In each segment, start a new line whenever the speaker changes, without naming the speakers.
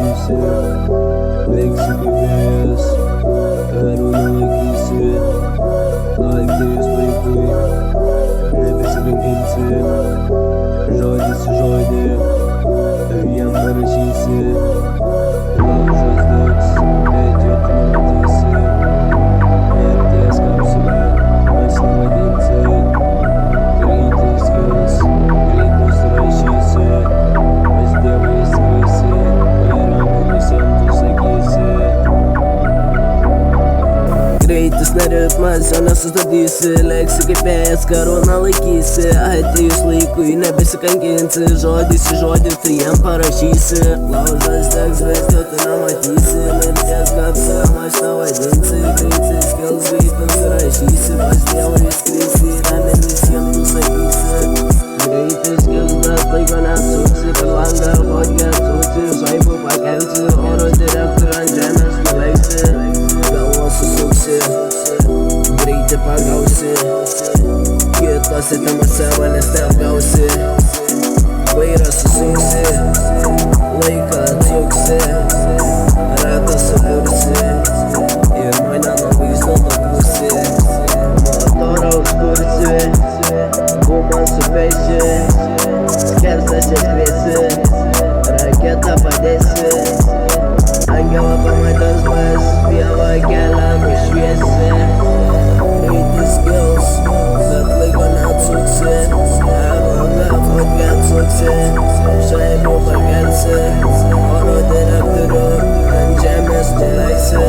parašysi, veiksi kaip vėjas, karų nelaikysi, atėjus laikui, nebesikankinsi, žodis į žodį, jam parašysi, laužas degs, bet jo tu nematysi, mirties kapsulė, mašina vadinsi, greitai skils, greit nusirašysi, pas Dievą įskrisi, ir rankomis jam tu sakysi. Greitis neritmas, jo nesustabdysi, leksi kaip vėjas, karūną laikysi, atėjus laikui nebesikankinsi, žodis į žodį tu jam parašysi, laužas degs, bet jo tu nematysi, mirties kapsulė, mašina vadinsi, greitai skils, greit nusirašysi, pas Dievą įskrisi, rankomis jam tu sakysi. Greitis skils, bet laiko nesuksi, per langą vodkę atsuksi, žaibų pakelsi, oro direktorių ant žemės nuleisi, galvos susuksi, greitį pagausi, kitose temose manęs neapgausi, vairą susuksi, laiką atsuksi, ratą subursi ir mane nuo vaizdo nupūsi, motorą užkursi, gumą supeši, skersas iškviesi, raketą padėsi, angelą pamatęs pas Dievą kelią nušviesi, greitis skils, bet laiko neatsuksi, langą vodkę atsuksi, žaibų pakelsi, oro direktorių ant žemės nuleisi,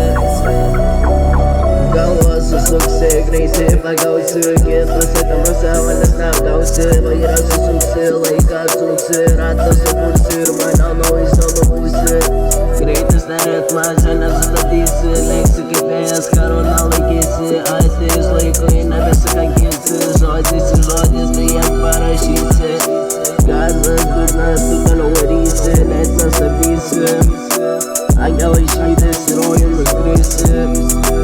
galvą susuksi, greitį pagausi, kitose temose manęs neapgausi, vairą susuksi, laiką atsuksi, ratą subursi ir mane nuo vaizdo nupūsi. Greitis neritmas, jo nesustabdysi, leksi kaip vėjas, karūną laikysi, atėjus laikui nebesikankinsi, žodis į žodis tu jam parašysi, gazas durnas tu toliau varysi, net nestabdysi, angelai išvydys ir rojų nuskrisi.